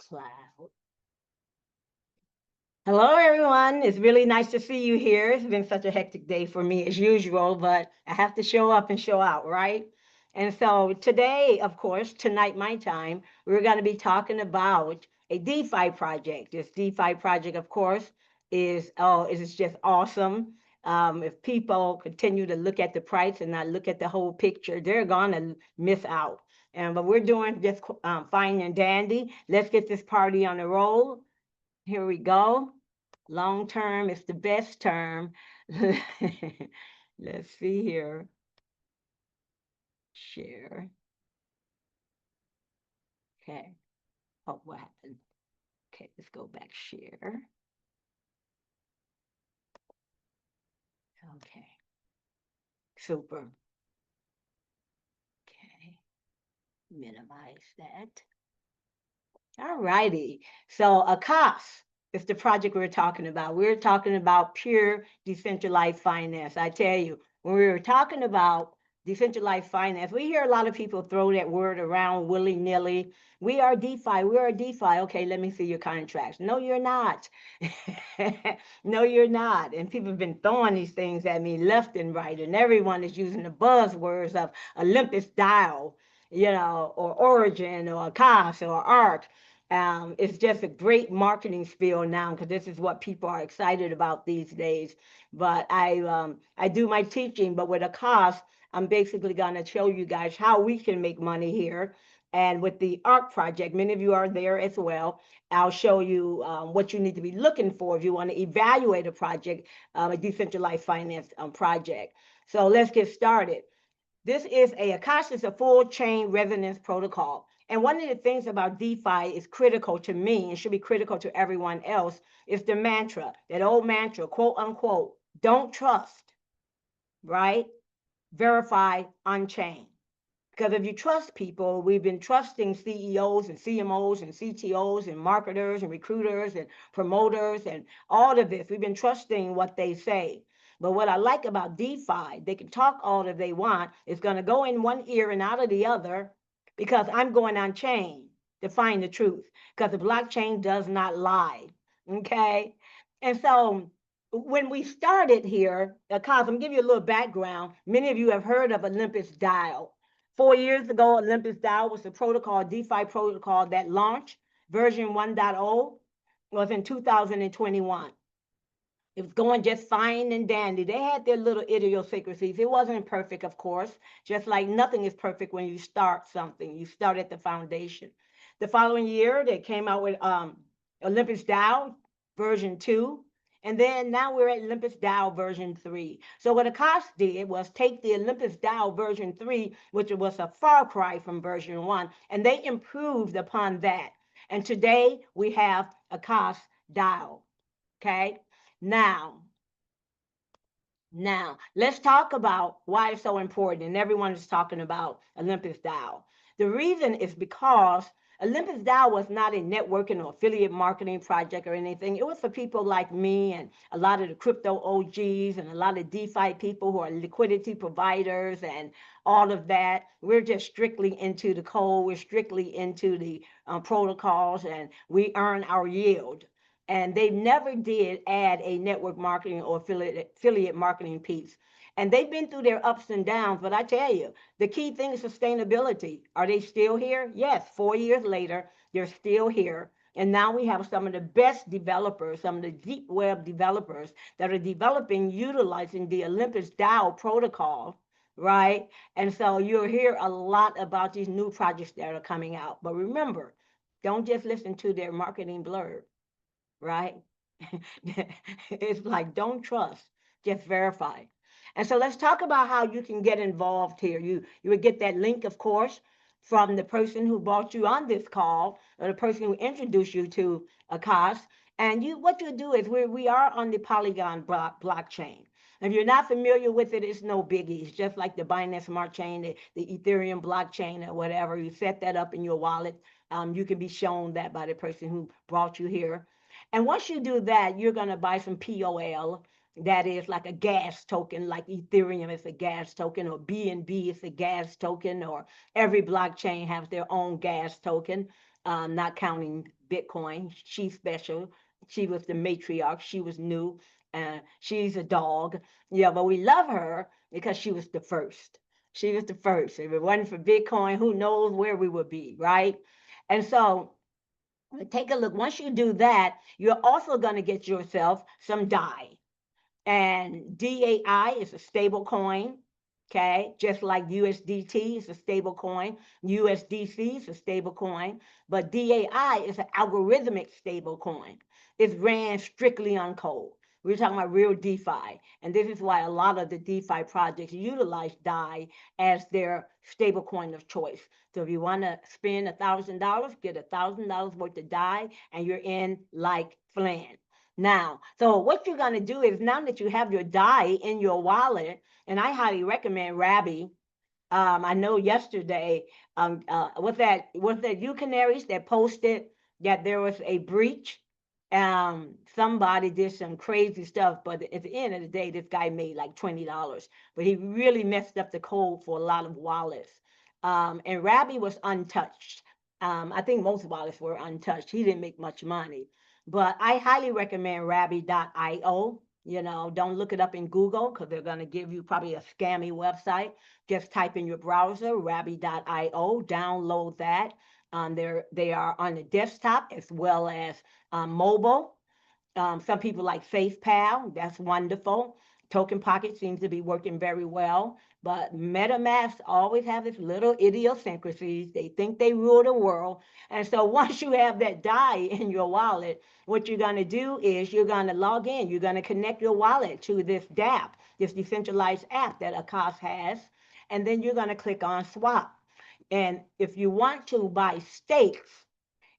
cloud. Hello, everyone. It's really nice to see you here. It's been such a hectic day for me as usual, but I have to show up and show out, right? And so today, of course, tonight, my time, we're going to be talking about a DeFi project. This DeFi project, of course, is just awesome. If people continue to look at the price and not look at the whole picture, they're going to miss out. But we're doing just fine and dandy. Let's get this party on the roll. Here we go. Long term is the best term. Let's see here. Share. Okay. Oh, what happened? Okay, let's go back. Share. Okay. Super. Okay. Minimize that. All righty. So AKAS is the project we're talking about. We're talking about pure decentralized finance. I tell you, when we were talking about decentralized finance, we hear a lot of people throw that word around willy-nilly. We are DeFi. We are DeFi. Okay, let me see your contracts. No, you're not. No, you're not. And people have been throwing these things at me left and right, and everyone is using the buzzwords of Olympus DAO, or Origin or AKAS or ARC. It's just a great marketing spiel now because this is what people are excited about these days. But I do my teaching, but with AKAS, I'm basically going to show you guys how we can make money here. And with the ARC project, many of you are there as well. I'll show you what you need to be looking for if you want to evaluate a project, a decentralized finance project. So let's get started. This is AKAS is a full chain resonance protocol. And one of the things about DeFi is critical to me and should be critical to everyone else is the mantra, that old mantra, quote unquote, don't trust, right? Verify on chain. Because if you trust people, we've been trusting CEOs and CMOs and CTOs and marketers and recruiters and promoters and all of this. We've been trusting what they say. But what I like about DeFi, they can talk all that they want. It's going to go in one ear and out of the other because I'm going on chain to find the truth because the blockchain does not lie. Okay. And so when we started here, Cos, I'm going to give you a little background. Many of you have heard of Olympus DAO. 4 years ago, Olympus DAO was a protocol, DeFi protocol that launched. Version 1.0 was in 2021. It was going just fine and dandy. They had their little idiosyncrasies. It wasn't perfect, of course, just like nothing is perfect when you start something. You start at the foundation. The following year, they came out with Olympus DAO version 2. And then now we're at Olympus DAO version 3. So what AKAS did was take the Olympus DAO version 3, which was a far cry from version 1, and they improved upon that. And today we have AKAS DAO. Okay. Now, let's talk about why it's so important. And everyone is talking about Olympus DAO. The reason is because Olympus DAO was not a networking or affiliate marketing project or anything. It was for people like me and a lot of the crypto OGs and a lot of DeFi people who are liquidity providers and all of that. We're just strictly into the code. We're strictly into the protocols, and we earn our yield. And they never did add a network marketing or affiliate marketing piece. And they've been through their ups and downs, but I tell you, the key thing is sustainability. Are they still here? Yes, 4 years later, they're still here. And now we have some of the best developers, some of the deep web developers that are developing, utilizing the Olympus DAO protocol, right? And so you'll hear a lot about these new projects that are coming out. But remember, don't just listen to their marketing blurb, right? It's like, don't trust, just verify. And so let's talk about how you can get involved here. You would get that link, of course, from the person who brought you on this call or the person who introduced you to AKAS. And what you do is we are on the Polygon blockchain. If you're not familiar with it, it's no biggie. It's just like the Binance Smart Chain, the Ethereum blockchain or whatever. You set that up in your wallet. You can be shown that by the person who brought you here. And once you do that, you're going to buy some POL. That is like a gas token, like Ethereum is a gas token, or BNB is a gas token, or every blockchain has their own gas token. not counting Bitcoin. She's special. She was the matriarch. She was new. She's a dog. Yeah, but we love her because she was the first. She was the first. If it wasn't for Bitcoin, who knows where we would be, right? And so take a look. Once you do that, you're also going to get yourself some DAI. And DAI is a stable coin. Okay, just like USDT is a stable coin, USDC is a stable coin, but DAI is an algorithmic stable coin. It's ran strictly on code. We're talking about real DeFi, and this is why a lot of the DeFi projects utilize DAI as their stable coin of choice. So if you want to spend $1,000, get $1,000 worth of DAI, and you're in like Flan. Now, so what you're going to do is now that you have your DAI in your wallet, and I highly recommend Rabby. I know yesterday, was that you Canaries that posted that there was a breach? Somebody did some crazy stuff, but at the end of the day, this guy made like $20, but he really messed up the code for a lot of wallets. And Rabby was untouched. I think most wallets were untouched. He didn't make much money, but I highly recommend Rabby.io. Don't look it up in Google because they're going to give you probably a scammy website. Just type in your browser, Rabby.io, download that. They are on the desktop as well as mobile. Some people like SafePal, that's wonderful. Token Pocket seems to be working very well. But MetaMask always have this little idiosyncrasies. They think they rule the world. And so once you have that DAI in your wallet, what you're going to do is you're going to log in. You're going to connect your wallet to this DApp, this decentralized app that AKAS has. And then you're going to click on swap. And if you want to buy stakes,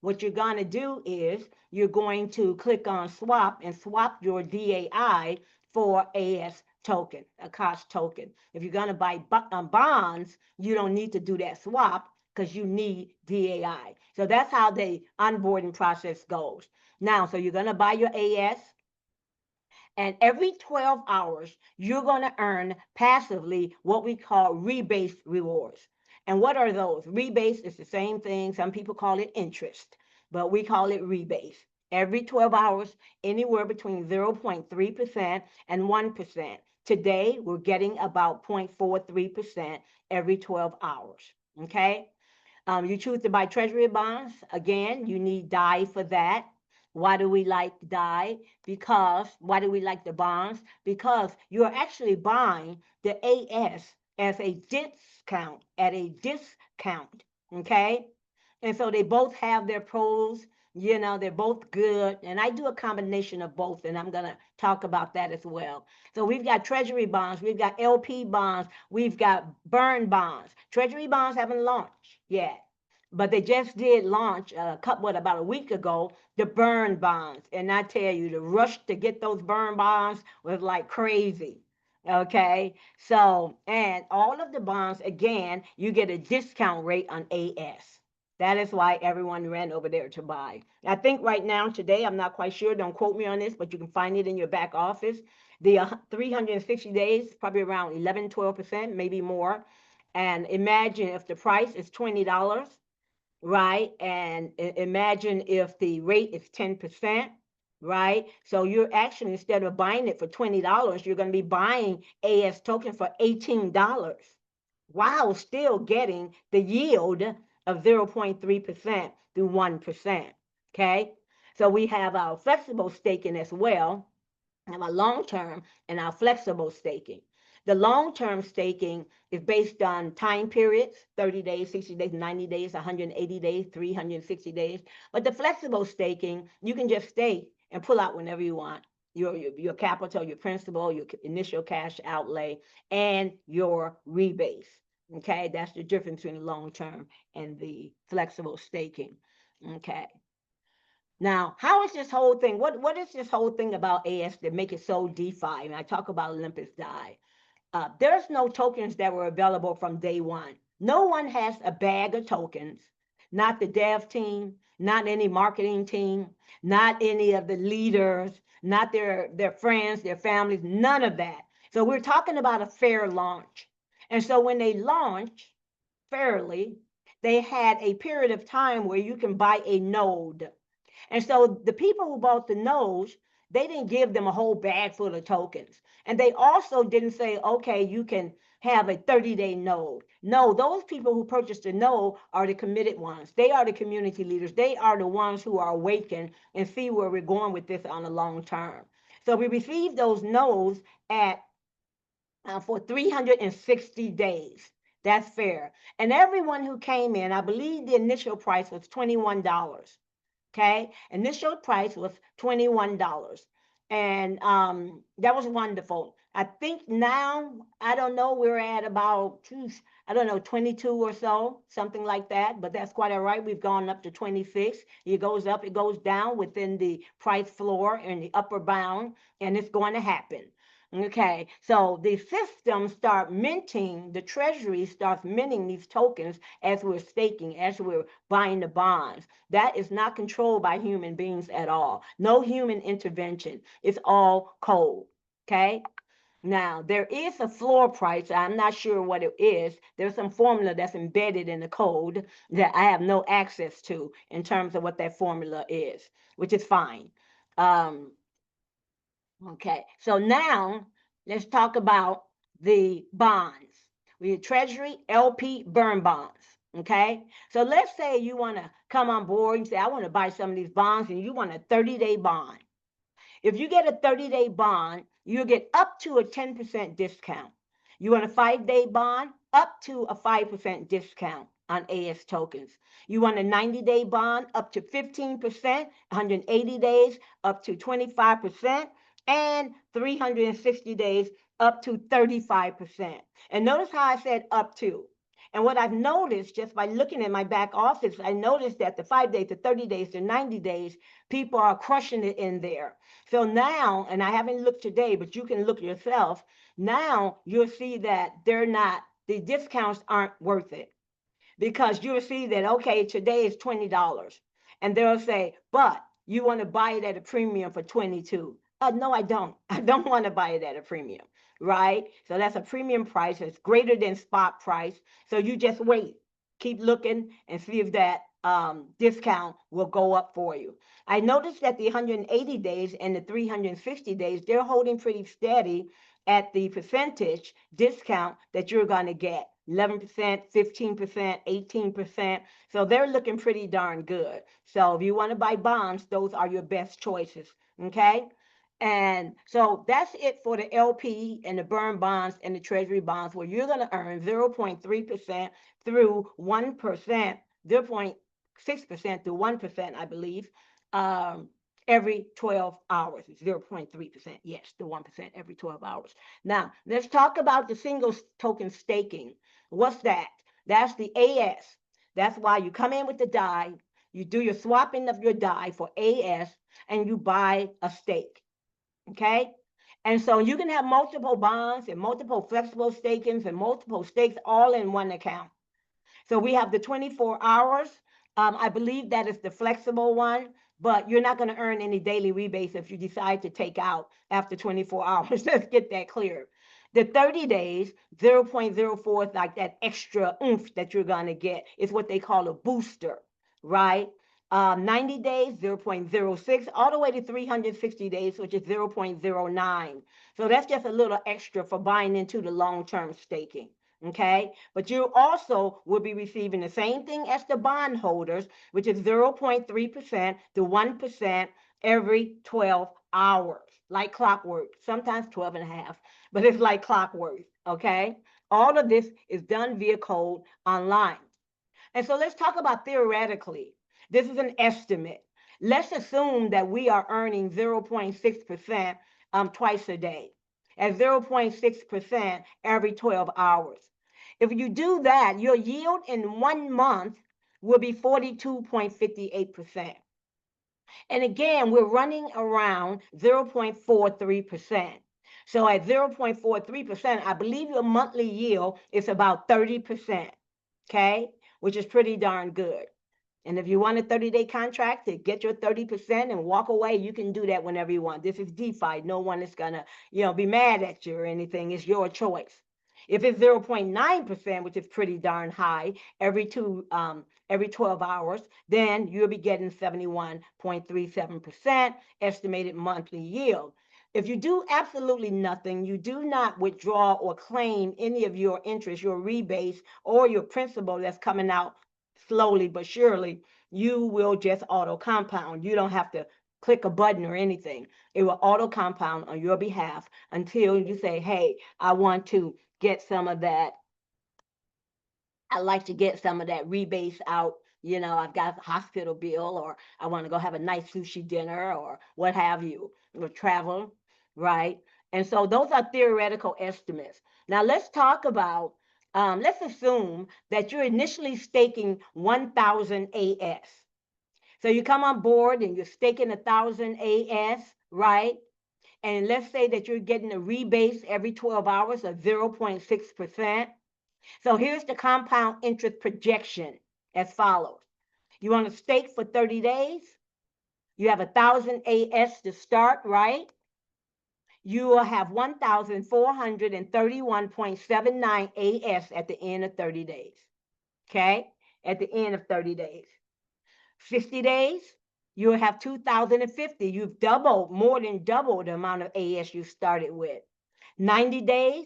what you're going to do is you're going to click on swap and swap your DAI for AS token, a cost token. If you're going to buy bonds, you don't need to do that swap because you need DAI. So that's how the onboarding process goes. Now, so you're going to buy your AS, and every 12 hours, you're going to earn passively what we call rebase rewards. And what are those? Rebase is the same thing. Some people call it interest, but we call it rebase. Every 12 hours, anywhere between 0.3% and 1%. Today, we're getting about 0.43% every 12 hours, okay? You choose to buy treasury bonds. Again, you need DAI for that. Why do we like DAI? Why do we like the bonds? Because you're actually buying the AS as a discount, at a discount, okay? And so they both have their pros, they're both good. And I do a combination of both, and I'm going to talk about that as well. So we've got treasury bonds, we've got LP bonds, we've got burn bonds. Treasury bonds haven't launched yet, but they just did launch about a week ago, the burn bonds. And I tell you, the rush to get those burn bonds was like crazy. Okay, so, and all of the bonds, again, you get a discount rate on AS. That is why everyone ran over there to buy. I think right now, today, I'm not quite sure, don't quote me on this, but you can find it in your back office. The 360 days, probably around 11, 12%, maybe more. And imagine if the price is $20, right? And imagine if the rate is 10%, right? So you're actually, instead of buying it for $20, you're going to be buying AS token for $18. Wow, still getting the yield of 0.3% through 1%, okay? So we have our flexible staking as well, and our long-term and our flexible staking. The long-term staking is based on time periods, 30 days, 60 days, 90 days, 180 days, 360 days. But the flexible staking, you can just stake and pull out whenever you want. Your capital, your principal, your initial cash outlay, and your rebase. Okay, that's the difference between the long-term and the flexible staking. Okay. Now, how is this whole thing? What is this whole thing about AS that make it so DeFi? And I talk about Olympus DAI. There's no tokens that were available from day one. No one has a bag of tokens, not the dev team, not any marketing team, not any of the leaders, not their friends, their families, none of that. So we're talking about a fair launch. And so when they launch fairly, they had a period of time where you can buy a node. And so the people who bought the nodes, they didn't give them a whole bag full of tokens. And they also didn't say, okay, you can have a 30-day node. No, those people who purchased the node are the committed ones. They are the community leaders. They are the ones who are awakened and see where we're going with this on the long term. So we received those nodes at for 360 days. That's fair. And everyone who came in, I believe the initial price was $21. Okay, initial price was $21, and that was wonderful. I think now, I don't know, we're at about, I don't know, 22 or so, something like that, but that's quite all right. We've gone up to 26. It goes up, it goes down within the price floor and the upper bound, and it's going to happen. Okay, so the system start minting, the treasury starts minting these tokens as we're staking, as we're buying the bonds. That is not controlled by human beings at all. No human intervention. It's all code. Okay. Now, there is a floor price. I'm not sure what it is. There's some formula that's embedded in the code that I have no access to in terms of what that formula is, which is fine. Okay, so now let's talk about the bonds. We have Treasury, LP, burn bonds. Okay, so let's say you want to come on board and say, I want to buy some of these bonds, and you want a 30-day bond. If you get a 30-day bond, you'll get up to a 10% discount. You want a 5-day bond, up to a 5% discount on AS tokens. You want a 90-day bond, up to 15%, 180 days, up to 25%, and 360 days, up to 35%. And notice how I said up to. And what I've noticed just by looking at my back office, I noticed that the 5 days, the 30 days, the 90 days, people are crushing it in there. So now, and I haven't looked today, but you can look yourself. Now you'll see that the discounts aren't worth it, because you'll see that, okay, today is $20. And they'll say, but you want to buy it at a premium for 22. No, I don't. I don't want to buy it at a premium, right? So that's a premium price. It's greater than spot price. So you just wait, keep looking, and see if that discount will go up for you. I noticed that the 180 days and the 360 days, they're holding pretty steady at the percentage discount that you're going to get. 11%, 15%, 18%. So they're looking pretty darn good. So if you want to buy bonds, those are your best choices. Okay. And so that's it for the LP and the burn bonds and the treasury bonds, where you're going to earn 0.3% through 1%, 0.6% through 1%, I believe, every 12 hours. 0.3%. Yes, the 1% every 12 hours. Now, let's talk about the single token staking. What's that? That's the AS. That's why you come in with the DAI, you do your swapping of your DAI for AS, and you buy a stake. Okay? And so you can have multiple bonds and multiple flexible stakings and multiple stakes all in one account. So we have the 24 hours. I believe that is the flexible one, but you're not going to earn any daily rebates if you decide to take out after 24 hours. Let's get that clear. The 30 days, 0.04 is like that extra oomph that you're going to get. It's what they call a booster, right? 90 days, 0.06, all the way to 360 days, which is 0.09. So that's just a little extra for buying into the long-term staking. Okay, but you also will be receiving the same thing as the bond holders, which is 0.3% to 1% every 12 hours, like clockwork, sometimes 12 and a half, but it's like clockwork. Okay, all of this is done via code online. And so let's talk about theoretically. This is an estimate. Let's assume that we are earning 0.6% twice a day, at 0.6% every 12 hours. If you do that, your yield in 1 month will be 42.58%. And again, we're running around 0.43%. So at 0.43%, I believe your monthly yield is about 30%, okay, which is pretty darn good. And if you want a 30-day contract to get your 30% and walk away, you can do that whenever you want. This is DeFi. No one is going to, be mad at you or anything. It's your choice. If it's 0.9%, which is pretty darn high, every 12 hours, then you'll be getting 71.37% estimated monthly yield. If you do absolutely nothing, you do not withdraw or claim any of your interest, your rebates, or your principal that's coming out slowly but surely, you will just auto compound. You don't have to click a button or anything. It will auto compound on your behalf until you say, hey, I want to get some of that. I like to get some of that rebates out. You know, I've got a hospital bill, or I want to go have a nice sushi dinner, or what have you, or travel, right? And so those are theoretical estimates. Now let's talk about, let's assume that you're initially staking 1,000 AS. So you come on board and you're staking 1,000 AS, right? And let's say that you're getting a rebase every 12 hours of 0.6%. So here's the compound interest projection as follows. You want to stake for 30 days. You have 1,000 AS to start, right? You will have 1,431.79 AS at the end of 30 days. Okay? At the end of 30 days. 50 days, you'll have 2,050. You've doubled, more than doubled the amount of AS you started with. 90 days,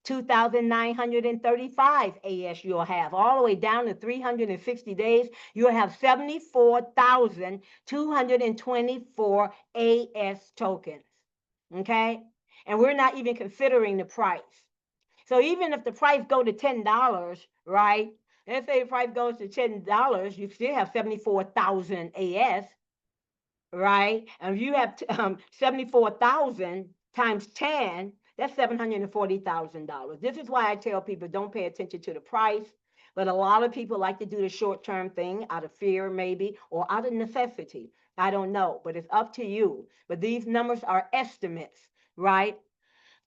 2,935 AS you'll have. All the way down to 360 days, you'll have 74,224 AS tokens. Okay? And we're not even considering the price. So even if the price go to $10, right? Let's say the price goes to $10, you still have 74,000 AS, right? And if you have 74,000 times 10, that's $740,000. This is why I tell people don't pay attention to the price. But a lot of people like to do the short-term thing out of fear, maybe, or out of necessity. I don't know, but it's up to you. But these numbers are estimates, right?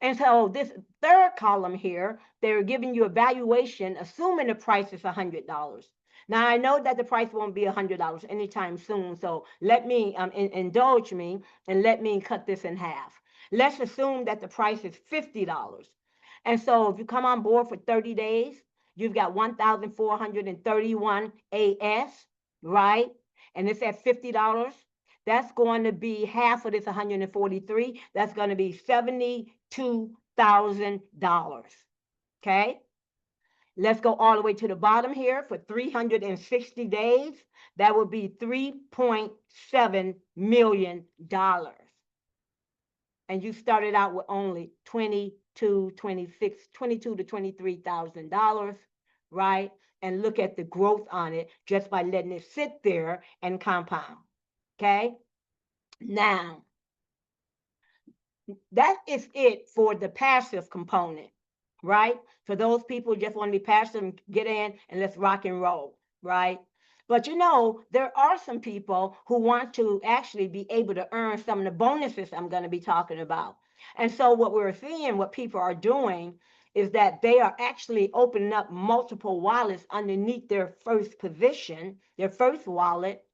And so this third column here, they're giving you a valuation, assuming the price is $100. Now, I know that the price won't be $100 anytime soon, so let me indulge me and let me cut this in half. Let's assume that the price is $50. And so if you come on board for 30 days, you've got 1,431 AS, right? And it's at $50. That's going to be half of this 143. That's going to be $72,000. Okay? Let's go all the way to the bottom here for 360 days. That would be $3.7 million. And you started out with only $22 to $23,000, right? And look at the growth on it just by letting it sit there and compound. Okay? Now, that is it for the passive component, right? For those people who just want to be passive and get in and let's rock and roll, right? But you know, there are some people who want to actually be able to earn some of the bonuses I'm going to be talking about. And so what we're seeing, what people are doing is that they are actually opening up multiple wallets underneath their first position, their first wallet,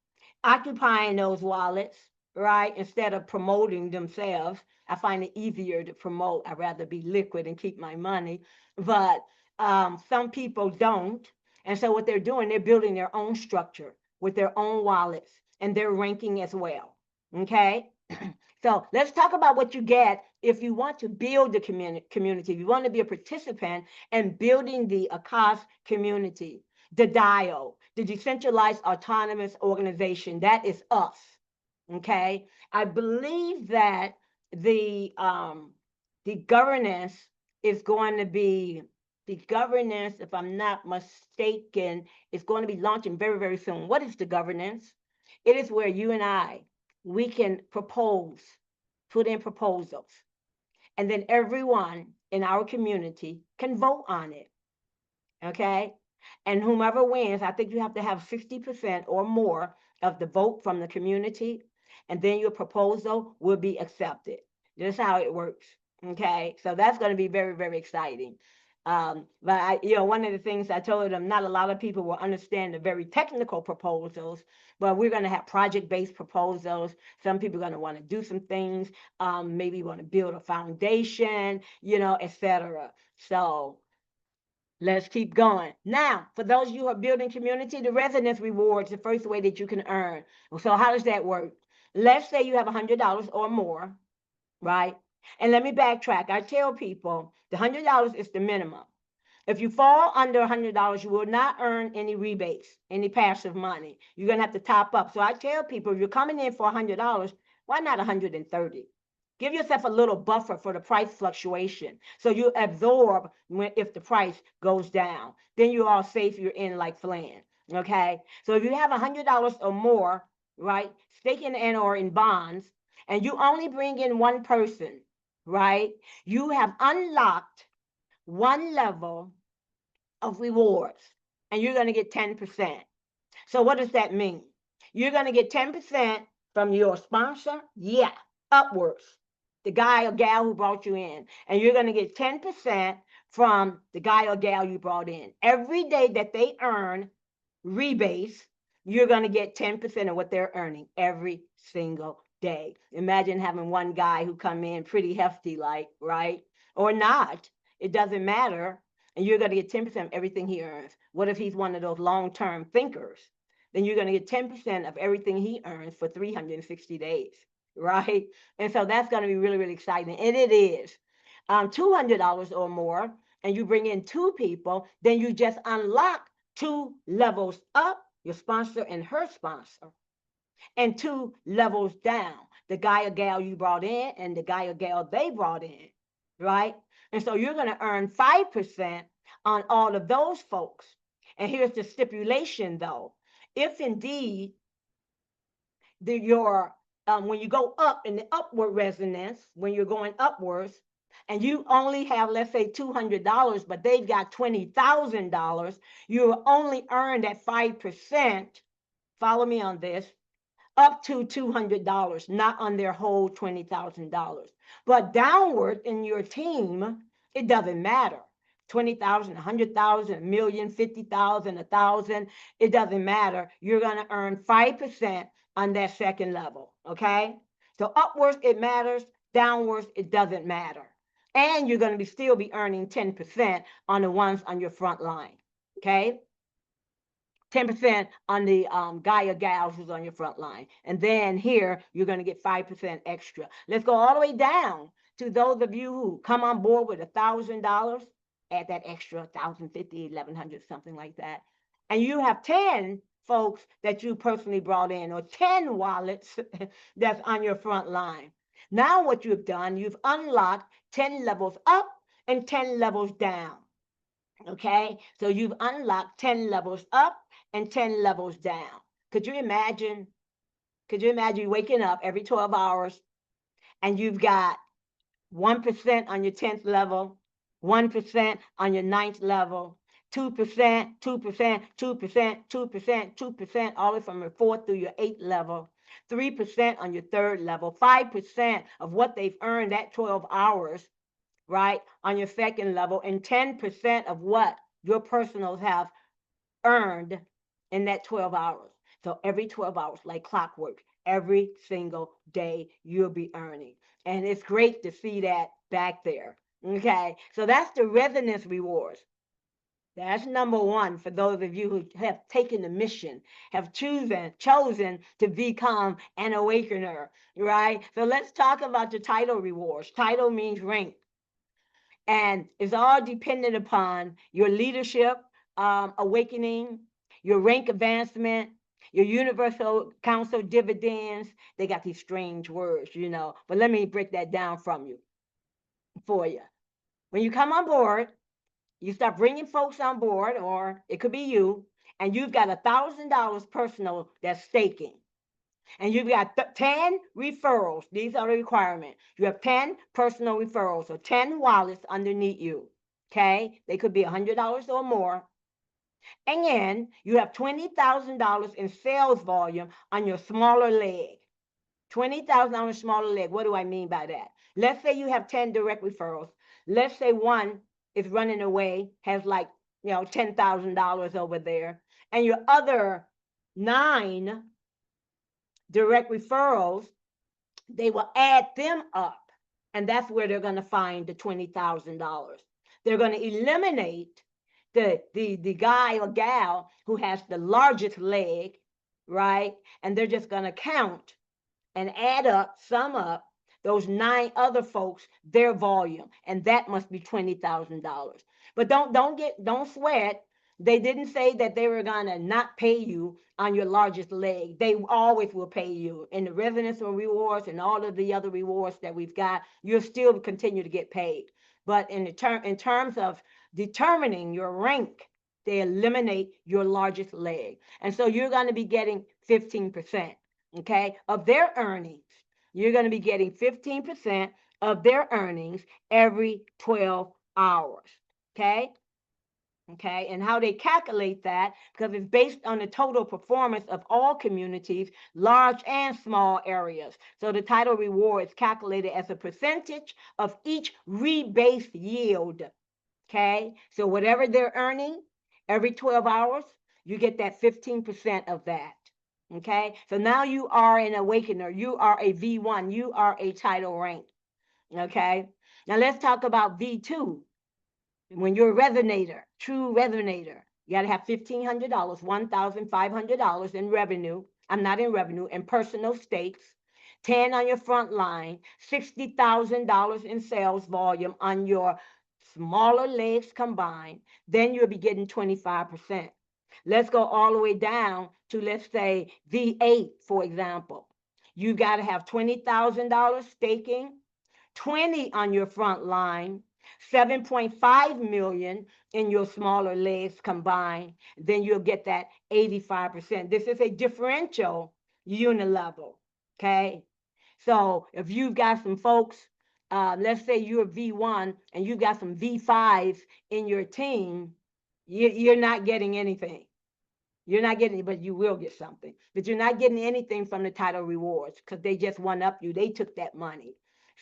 occupying those wallets, right? Instead of promoting themselves. I find it easier to promote. I'd rather be liquid and keep my money. But some people don't. And so what they're doing, they're building their own structure with their own wallets and their ranking as well. Okay? So let's talk about what you get if you want to build the community. If you want to be a participant in building the AKAS community, the DAO, the Decentralized Autonomous Organization, that is us. Okay? I believe that the governance is going to be, the governance, if I'm not mistaken, is going to be launching very, very soon. What is the governance? It is where you and I, we can propose, put in proposals, and then everyone in our community can vote on it. Okay? And whomever wins, I think you have to have 60% or more of the vote from the community, and then your proposal will be accepted. That's how it works. Okay, so that's going to be very, very exciting. But one of the things I told them, not a lot of people will understand the very technical proposals, but we're going to have project-based proposals. Some people are going to want to do some things, maybe want to build a foundation, etc. So Let's keep going. Now, for those of you who are building community, the resonance rewards, the first way that you can earn. So how does that work? Let's say you have $100 or more, right? And let me backtrack. I tell people the $100 is the minimum. If you fall under $100, you will not earn any rebates, any passive money. You're going to have to top up. So I tell people, if you're coming in for $100, why not 130? Give yourself a little buffer for the price fluctuation. So you absorb if the price goes down. Then you're all safe. You're in like Flan. Okay. So if you have $100 or more, right, staking in or in bonds, and you only bring in one person, right, you have unlocked one level of rewards, and you're going to get 10%. So what does that mean? You're going to get 10% from your sponsor, yeah, upwards, the guy or gal who brought you in, and you're going to get 10% from the guy or gal you brought in. Every day that they earn rebates, you're going to get 10% of what they're earning every single day. Imagine having one guy who come in pretty hefty, like, right? Or not. It doesn't matter. And you're going to get 10% of everything he earns. What if he's one of those long-term thinkers? Then you're going to get 10% of everything he earns for 360 days, right? And so that's going to be really, really exciting. And it is. $200 or more, and you bring in two people, then you just unlock two levels up, your sponsor and her sponsor, and two levels down, the guy or gal you brought in and the guy or gal they brought in, right? And so you're going to earn 5% on all of those folks. And here's the stipulation, though. If indeed when you go up in the upward resonance, when you're going upwards, and you only have, let's say, $200, but they've got $20,000, you will only earn that 5%. Follow me on this. Up to $200, not on their whole $20,000. But downward in your team, it doesn't matter. 20,000, 100,000, a million, 50,000, 1,000, it doesn't matter. You're going to earn 5% on that second level, okay? So upwards, it matters. Downwards, it doesn't matter. And you're going to still be earning 10% on the ones on your front line, okay? 10% on the guy or gals who's on your front line. And then here, you're going to get 5% extra. Let's go all the way down to those of you who come on board with $1,000, add that extra $1,050, $1,100, something like that. And you have 10 folks that you personally brought in, or 10 wallets that's on your front line. Now what you've done, you've unlocked 10 levels up and 10 levels down. Okay, so you've unlocked 10 levels up and 10 levels down. Could you imagine? Could you imagine waking up every 12 hours and you've got 1% on your 10th level, 1% on your 9th level, 2%, 2%, 2%, 2%, 2%, all the way from your 4th through your 8th level, 3% on your 3rd level, 5% of what they've earned that 12 hours, right, on your 2nd level, and 10% of what your personals have earned in that 12 hours. So every 12 hours, like clockwork, every single day you'll be earning. And it's great to see that back there. Okay, so that's the resonance rewards. That's number one for those of you who have taken the mission, have chosen to become an awakener, right? So let's talk about the title rewards. Title means rank. And it's all dependent upon your leadership, awakening, your rank advancement, your universal council dividends. They got these strange words, but let me break that down for you. When you come on board, you start bringing folks on board, or it could be you, and you've got $1,000 personal that's staking. And you've got 10 referrals. These are the requirements. You have 10 personal referrals, or 10 wallets underneath you. Okay? They could be $100 or more. And then you have $20,000 in sales volume on your smaller leg. $20,000 smaller leg. What do I mean by that? Let's say you have 10 direct referrals. Let's say one is running away, has like, $10,000 over there. And your other 9 direct referrals, they will add them up. And that's where they're going to find the $20,000. They're going to eliminate the guy or gal who has the largest leg, right? And they're just going to count and add up, sum up those 9 other folks, their volume, and that must be $20,000. But don't sweat. They didn't say that they were gonna not pay you on your largest leg. They always will pay you in the residential rewards and all of the other rewards that we've got. You'll still continue to get paid. But in terms of determining your rank, they eliminate your largest leg, and so you're going to be getting 15%. Okay, of their earnings. You're going to be getting 15% of their earnings every 12 hours. Okay. Okay, and how they calculate that, because it's based on the total performance of all communities, large and small areas. So the title reward is calculated as a percentage of each rebased yield. Okay, so whatever they're earning every 12 hours, you get that 15% of that. Okay, so now you are an awakener, you are a V1, you are a title rank. Okay, now let's talk about V2. When you're a resonator, true resonator, you got to have $1,500, $1,500 in revenue. I'm not in revenue, in personal stakes. 10 on your front line, $60,000 in sales volume on your smaller legs combined. Then you'll be getting 25%. Let's go all the way down to, let's say, V8, for example. You got to have $20,000 staking, 20 on your front line, 7.5 million in your smaller legs combined, then you'll get that 85%. This is a differential unilevel, okay? So if you've got some folks, let's say you're V1 and you've got some V5s in your team, you're not getting anything. You're not getting it, but you will get something. But you're not getting anything from the title rewards because they just one up you. They took that money.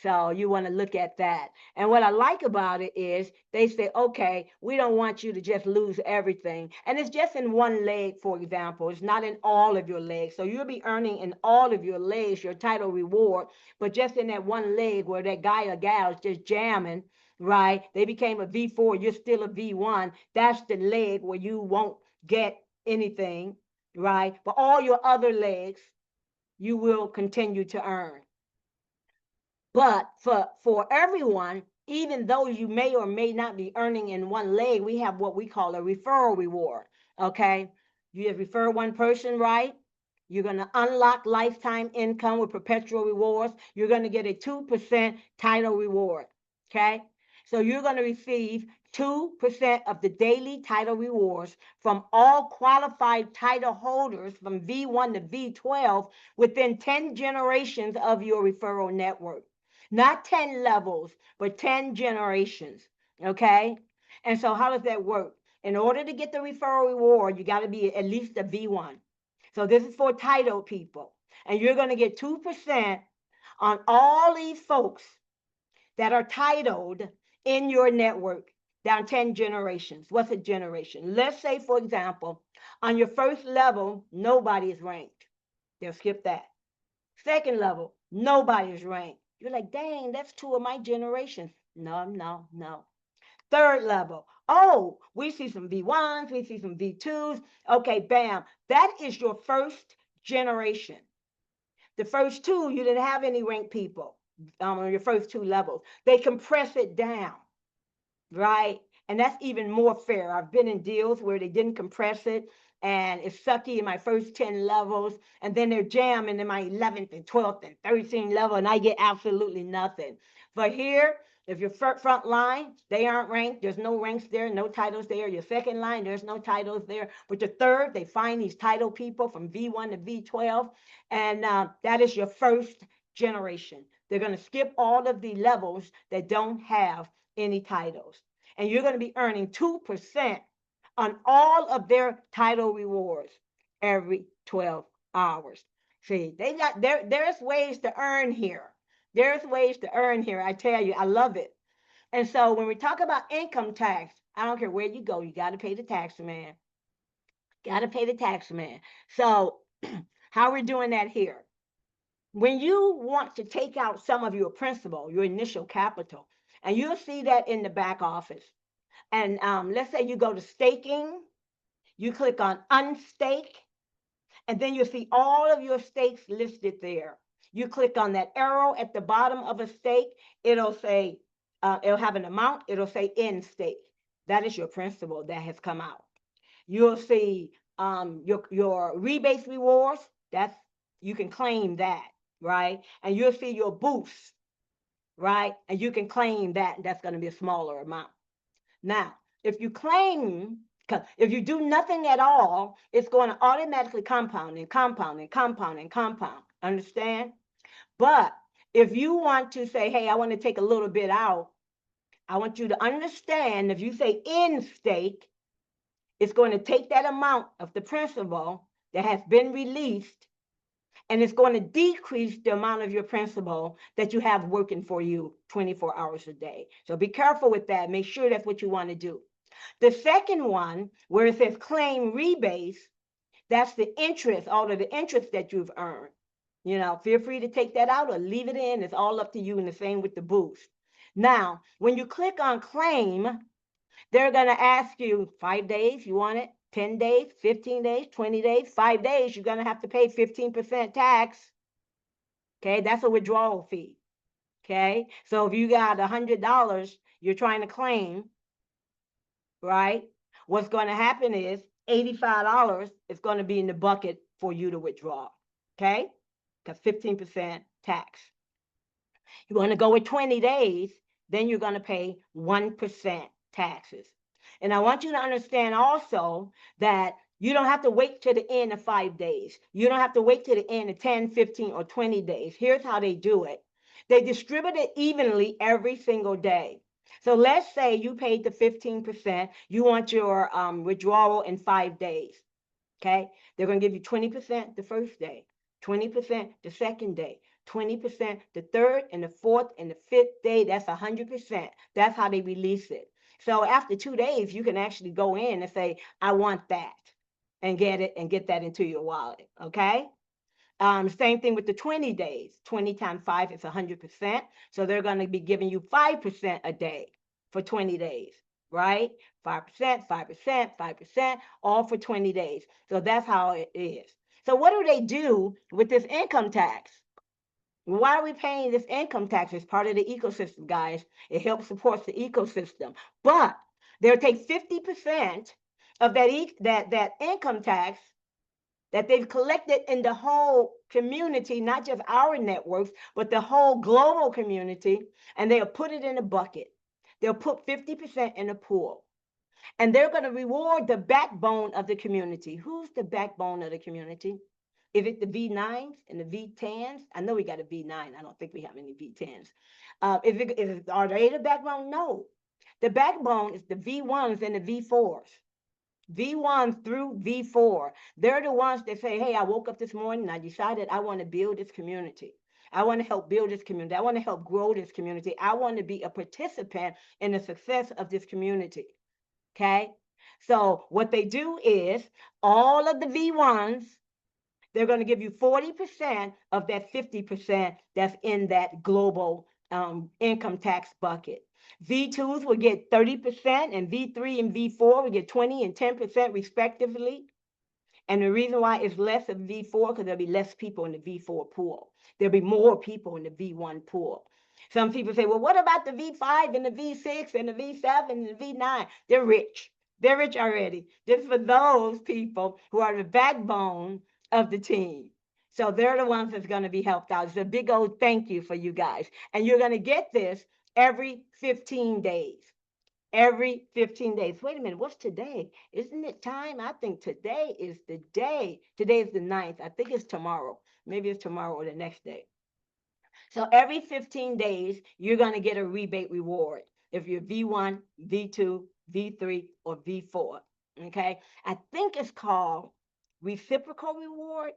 So you want to look at that. And what I like about it is they say, okay, we don't want you to just lose everything. And it's just in one leg, for example. It's not in all of your legs. So you'll be earning in all of your legs your title reward, but just in that one leg where that guy or gal is just jamming, right? They became a V4, you're still a V1. That's the leg where you won't get anything, right? But all your other legs, you will continue to earn. But for everyone, even though you may or may not be earning in one leg, we have what we call a referral reward. Okay, you have refer one person, right? You're going to unlock lifetime income with perpetual rewards. You're going to get a 2% title reward. Okay, so you're going to receive 2% of the daily title rewards from all qualified title holders from V1 to V12 within 10 generations of your referral network. Not 10 levels, but 10 generations. Okay? And so how does that work? In order to get the referral reward, you got to be at least a V1. So this is for title people. And you're going to get 2% on all these folks that are titled in your network down 10 generations. What's a generation? Let's say, for example, on your first level, nobody is ranked. They'll skip that. Second level, nobody is ranked. You're like, dang, that's 2 of my generations. No. Third level, oh, we see some V1s, we see some V2s. Okay, bam. That is your first generation. The first 2, you didn't have any ranked people on your first 2 levels. They compress it down, right? And that's even more fair. I've been in deals where they didn't compress it, and it's sucky in my first 10 levels, and then they're jamming in my 11th and 12th and 13th level, and I get absolutely nothing. But here, if your front line, they aren't ranked, there's no ranks there, no titles there. Your second line, there's no titles there. But your third, they find these title people from V1 to V12, and that is your first generation. They're going to skip all of the levels that don't have any titles. And you're going to be earning 2% on all of their title rewards every 12 hours. See, they got there's ways to earn here. There's ways to earn here. I tell you, I love it. And so when we talk about income tax, I don't care where you go, you got to pay the tax man. Got to pay the tax man. So how we're doing that here. When you want to take out some of your principal, your initial capital, and you'll see that in the back office, And let's say you go to staking, you click on unstake, and then you'll see all of your stakes listed there. You click on that arrow at the bottom of a stake, it'll say, it'll have an amount, it'll say end stake. That is your principal that has come out. You'll see your rebase rewards, that's, you can claim that, right? And you'll see your boosts, right? And you can claim that, and that's going to be a smaller amount. Now, if you claim, because if you do nothing at all, it's going to automatically compound and compound and compound and compound. Understand? But if you want to say, hey, I want to take a little bit out, I want you to understand if you say in stake, it's going to take that amount of the principal that has been released, and it's going to decrease the amount of your principal that you have working for you 24 hours a day. So be careful with that. Make sure that's what you want to do. The second one, where it says claim rebase, that's the interest, all of the interest that you've earned. You know, feel free to take that out or leave it in. It's all up to you, and the same with the boost. Now, when you click on claim, they're going to ask you 5 days, you want it? 10 days, 15 days, 20 days, 5 days, you're going to have to pay 15% tax. Okay, that's a withdrawal fee. Okay, so if you got $100 you're trying to claim, right? What's going to happen is $85 is going to be in the bucket for you to withdraw. Okay, because 15% tax. You want to go with 20 days, then you're going to pay 1% taxes. And I want you to understand also that you don't have to wait to the end of 5 days. You don't have to wait to the end of 10, 15, or 20 days. Here's how they do it. They distribute it evenly every single day. So let's say you paid the 15%. You want your withdrawal in 5 days. Okay? They're going to give you 20% the first day, 20% the second day, 20% the third and the fourth and the fifth day. That's 100%. That's how they release it. So after 2 days, you can actually go in and say, I want that, and get it and get that into your wallet. Okay? Same thing with the 20 days. 20 times 5 is 100%. So they're going to be giving you 5% a day for 20 days, right? 5%, 5%, 5%, all for 20 days. So that's how it is. So what do they do with this income tax? Why are we paying this income tax? It's part of the ecosystem, guys. It helps support the ecosystem. But they'll take 50% of that income tax that they've collected in the whole community, not just our networks, but the whole global community, and they'll put it in a bucket. They'll put 50% in a pool. And they're going to reward the backbone of the community. Who's the backbone of the community? Is it the V9s and the V10s? I know we got a V9. I don't think we have any V10s. Are they the backbone? No. The backbone is the V1s and the V4s. V1 through V4. They're the ones that say, hey, I woke up this morning and I decided I want to build this community. I want to help build this community. I want to help grow this community. I want to be a participant in the success of this community. Okay? So what they do is all of the V1s, they're going to give you 40% of that 50% that's in that global income tax bucket. V2s will get 30%, and V3 and V4 will get 20 and 10% respectively. And the reason why it's less of V4, because there'll be less people in the V4 pool. There'll be more people in the V1 pool. Some people say, well, what about the V5 and the V6 and the V7 and the V9? They're rich. They're rich already. Just for those people who are the backbone of the team. So they're the ones that's going to be helped out. It's a big old thank you for you guys. And you're going to get this every 15 days. Every 15 days. Wait a minute, what's today? Isn't it time? I think today is the day. Today is the 9th. I think it's tomorrow. Maybe it's tomorrow or the next day. So every 15 days, you're going to get a rebate reward if you're V1, V2, V3, or V4. Okay? I think it's called reciprocal reward.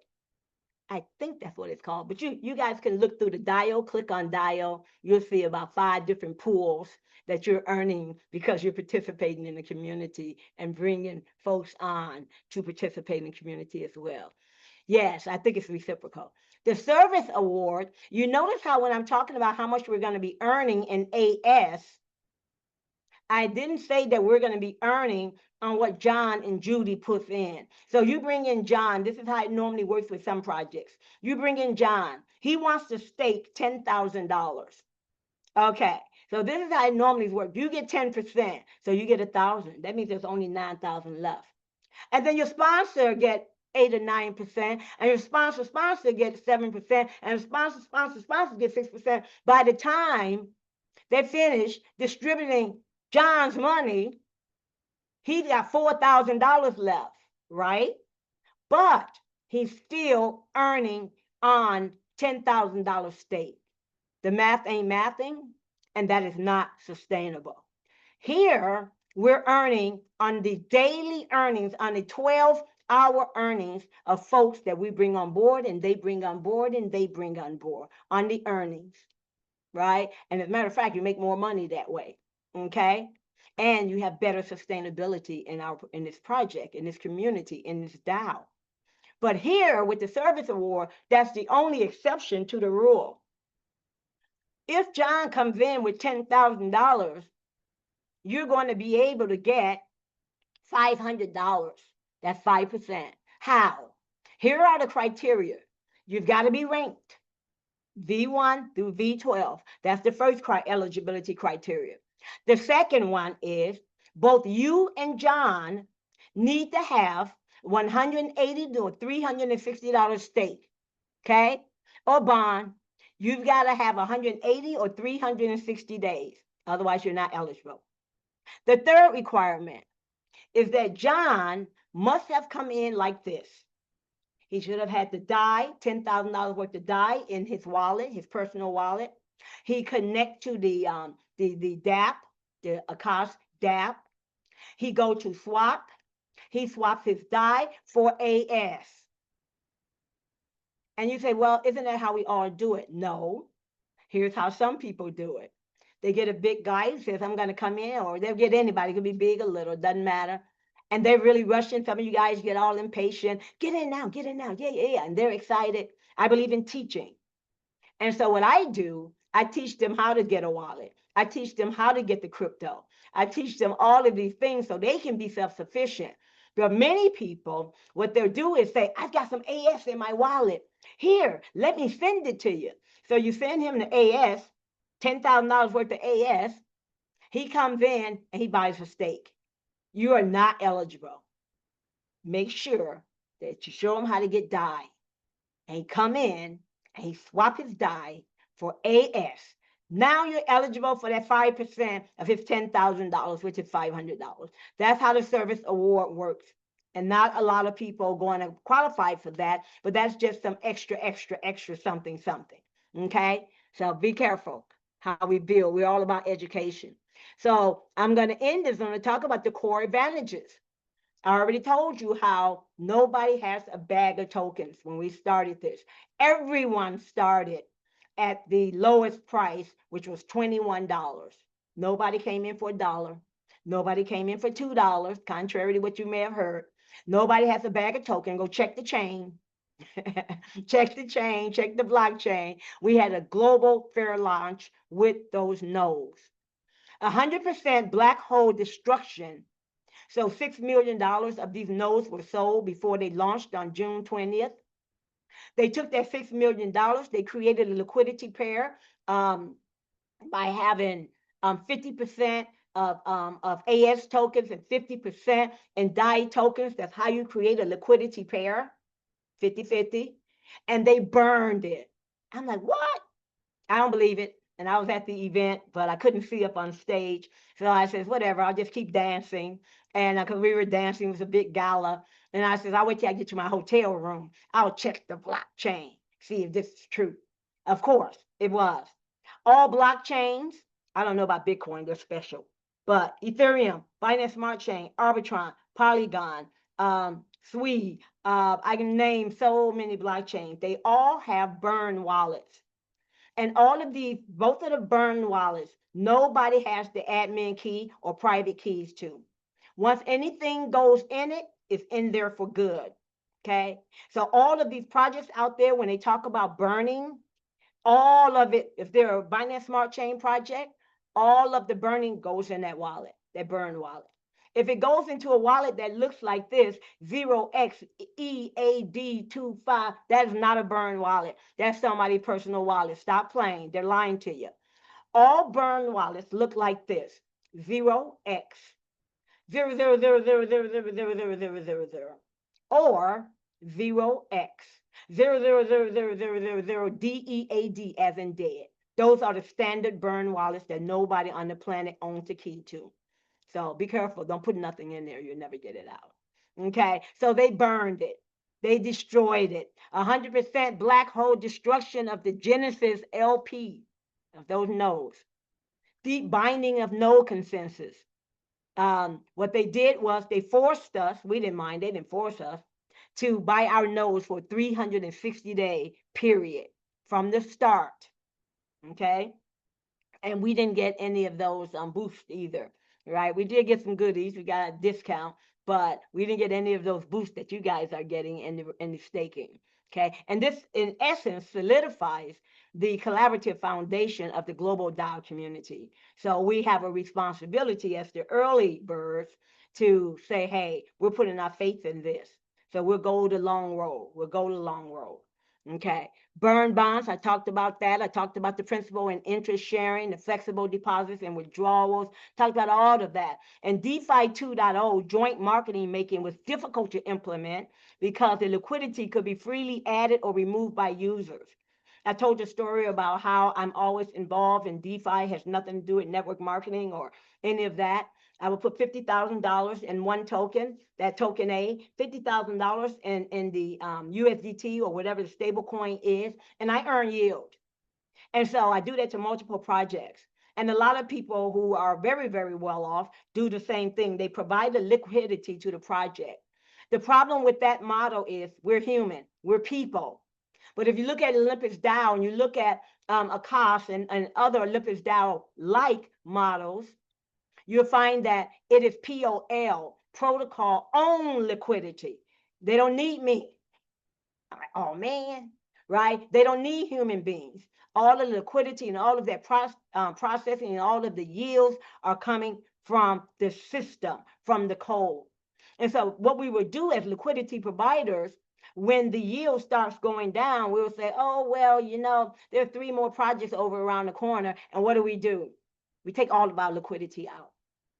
I think that's what it's called. But you guys can look through the DAO, click on DAO. You'll see about 5 different pools that you're earning because you're participating in the community and bringing folks on to participate in the community as well. Yes, I think it's reciprocal. The service award, you notice how when I'm talking about how much we're going to be earning in AS, I didn't say that we're going to be earning on what John and Judy puts in. So you bring in John. This is how it normally works with some projects. You bring in John. He wants to stake $10,000. Okay. So this is how it normally works. You get 10%. So you get 1,000. That means there's only 9,000 left. And then your sponsor get 8 or 9%, and your sponsor gets 7%, and sponsor gets 6%. By the time they finish distributing John's money, he got $4,000 left, right? But he's still earning on $10,000 stake. The math ain't mathing, and that is not sustainable. Here, we're earning on the daily earnings, on the 12-hour earnings of folks that we bring on board, and they bring on board, and they bring on board on the earnings, right? And as a matter of fact, you make more money that way, okay? And you have better sustainability in this project, in this community, in this DAO. But here, with the service award, that's the only exception to the rule. If John comes in with $10,000, you're going to be able to get $500. That's 5%. How? Here are the criteria. You've got to be ranked V1 through V12. That's the first eligibility criteria. The second one is both you and John need to have $180 to $360 stake, okay, or bond. You've got to have 180 or 360 days. Otherwise, you're not eligible. The third requirement is that John must have come in like this. He should have had the DAI, $10,000 worth of DAI in his wallet, his personal wallet. He connect to the DApp, the AKAS DAO. He go to swap. He swaps his DAI for AS. And you say, well, isn't that how we all do it? No. Here's how some people do it. They get a big guy who says, I'm going to come in, or they'll get anybody. It could be big or little, doesn't matter. And they're really rushing. Some of you guys get all impatient. Get in now, get in now. Yeah, yeah, yeah. And they're excited. I believe in teaching. And so what I do, I teach them how to get a wallet. I teach them how to get the crypto. I teach them all of these things so they can be self-sufficient. But many people, what they'll do is say, I've got some AS in my wallet. Here, let me send it to you. So you send him the AS, $10,000 worth of AS. He comes in and he buys a stake. You are not eligible. Make sure that you show him how to get DAI. And he come in and he swap his DAI for AS. Now you're eligible for that 5% of his $10,000, which is $500. That's how the service award works. And not a lot of people are going to qualify for that, but that's just some extra something. Okay? So be careful how we build. We're all about education. So I'm going to end this. I'm going to talk about the core advantages. I already told you how nobody has a bag of tokens when we started this. Everyone started at the lowest price, which was $21. Nobody came in for $1. Nobody came in for $2, contrary to what you may have heard. Nobody has a bag of token. Go check the chain. Check the chain, check the blockchain. We had a global fair launch with those nodes. 100% black hole destruction. So $6 million of these nodes were sold before they launched on June 20th. They took that $6 million, they created a liquidity pair by having 50% of AS tokens and 50% in DAI tokens. That's how you create a liquidity pair, 50-50. And they burned it. I'm like, what? I don't believe it. And I was at the event, but I couldn't see up on stage. So I said, whatever, I'll just keep dancing. And because we were dancing, it was a big gala. And I said, I'll wait till I get to my hotel room. I'll check the blockchain, see if this is true. Of course, it was. All blockchains, I don't know about Bitcoin, they're special. But Ethereum, Binance Smart Chain, Arbitron, Polygon, Sui, I can name so many blockchains. They all have burn wallets. And all of these, both of the burn wallets, nobody has the admin key or private keys to. Once anything goes in it, it's in there for good. Okay. So all of these projects out there, when they talk about burning, all of it, if they're a Binance Smart Chain project, all of the burning goes in that wallet. that burn wallet. If it goes into a wallet that looks like this, 0xEAD25, that is not a burn wallet. That's somebody's personal wallet. Stop playing. They're lying to you. All burn wallets look like this: 0x 00000000000, or 0x 0000000 DEAD as in dead. Those are the standard burn wallets that nobody on the planet owns a key to. So be careful. Don't put nothing in there. You'll never get it out. Okay. So they burned it. They destroyed it. 100% black hole destruction of the Genesis LP, of those nodes. Deep binding of node consensus. What they did was they forced us, we didn't mind, they didn't force us, to buy our nodes for 360-day period from the start. Okay. And we didn't get any of those boosts either, right? We did get some goodies. We got a discount, but we didn't get any of those boosts that you guys are getting in the staking. Okay. And this, in essence, solidifies the collaborative foundation of the global DAO community. So we have a responsibility as the early birds to say, hey, we're putting our faith in this. So we'll go the long road. We'll go the long road. Okay. Burn bonds, I talked about that. I talked about the principal and interest sharing, the flexible deposits and withdrawals, talked about all of that. And DeFi 2.0, joint marketing making, was difficult to implement because the liquidity could be freely added or removed by users. I told a story about how I'm always involved in DeFi, has nothing to do with network marketing or any of that. I will put $50,000 in one token, that token A, $50,000 in the USDT or whatever the stable coin is, and I earn yield. And so I do that to multiple projects. And a lot of people who are very, very well off do the same thing. They provide the liquidity to the project. The problem with that model is we're human, we're people. But if you look at Olympus DAO and you look at AKAS and other Olympus DAO like models, you'll find that it is POL, protocol own liquidity. They don't need me. I'm like, oh man, right? They don't need human beings. All of the liquidity and all of that processing and all of the yields are coming from the system, from the code. And so what we would do as liquidity providers, when the yield starts going down, we'll say, oh, well, you know, there are 3 more projects over around the corner. And what do? We take all of our liquidity out,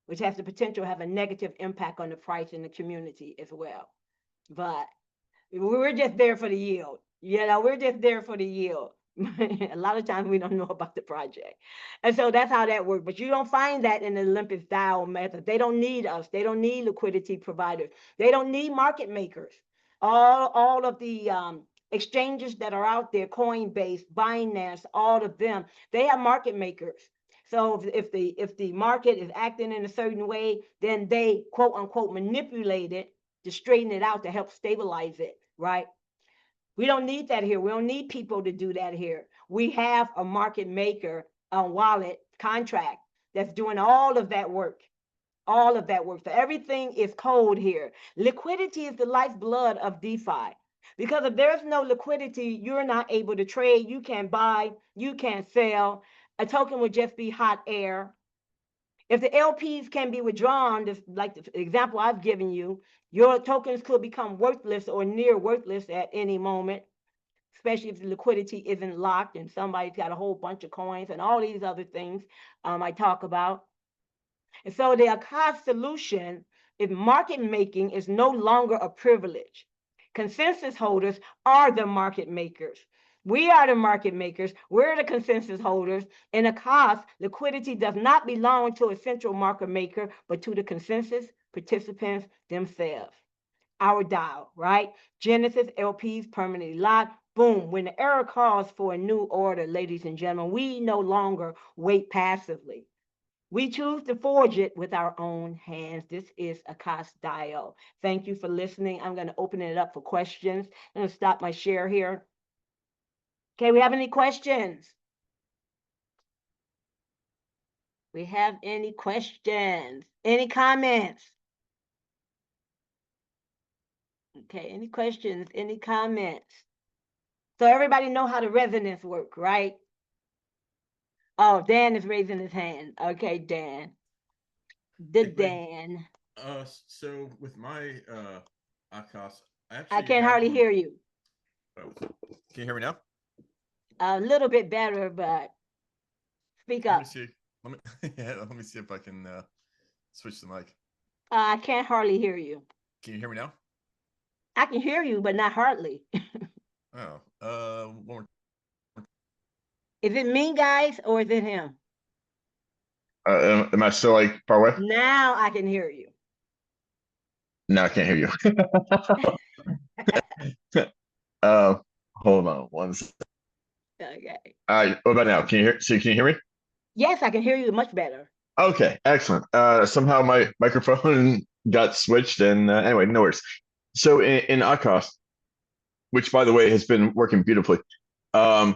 which has the potential to have a negative impact on the price in the community as well. But we're just there for the yield. You know, we're just there for the yield. A lot of times we don't know about the project. And so that's how that works. But you don't find that in the Olympus DAO method. They don't need us. They don't need liquidity providers. They don't need market makers. All of the exchanges that are out there, Coinbase, Binance, all of them, they have market makers. So if the market is acting in a certain way, then they quote unquote manipulate it to straighten it out, to help stabilize it, right? We don't need that here. We don't need people to do that here. We have a market maker, a wallet contract that's doing all of that work. All of that work. So everything is code here. Liquidity is the lifeblood of DeFi. Because if there's no liquidity, you're not able to trade. You can't buy. You can't sell. A token would just be hot air. If the LPs can be withdrawn, just like the example I've given you, your tokens could become worthless or near worthless at any moment, especially if the liquidity isn't locked and somebody's got a whole bunch of coins and all these other things I talk about. And so the AKAS solution is market making is no longer a privilege. Consensus holders are the market makers. We are the market makers. We're the consensus holders. In AKAS, liquidity does not belong to a central market maker, but to the consensus participants themselves. Our DAO, right? Genesis LPs permanently locked. Boom. When the error calls for a new order, ladies and gentlemen, we no longer wait passively. We choose to forge it with our own hands. This is AKAS DAO. Thank you for listening. I'm going to open it up for questions. I'm going to stop my share here. Okay, we have any questions? We have any questions? Any comments? Okay, any questions? Any comments? So everybody know how the resonance work, right? Oh, Dan is raising his hand. Okay, Dan. Dan. So with my AKAS, I I actually can't have hardly one. hear you. Oh, can you hear me now? A little bit better, but speak Let me up. see. Let me yeah, let me see if I can switch the mic. I can't hardly hear you. Can you hear me now? I can hear you, but not hardly. Oh, one more. Is it me, guys, or is it him? Am I still like far away? Now I can hear you. No, I can't hear you. Hold on one second. Okay. All right, what about now? Can you hear? So can you hear me? Yes, I can hear you much better. Okay, excellent. Somehow my microphone got switched, and anyway, no worries. So in AKAS, which by the way has been working beautifully, um,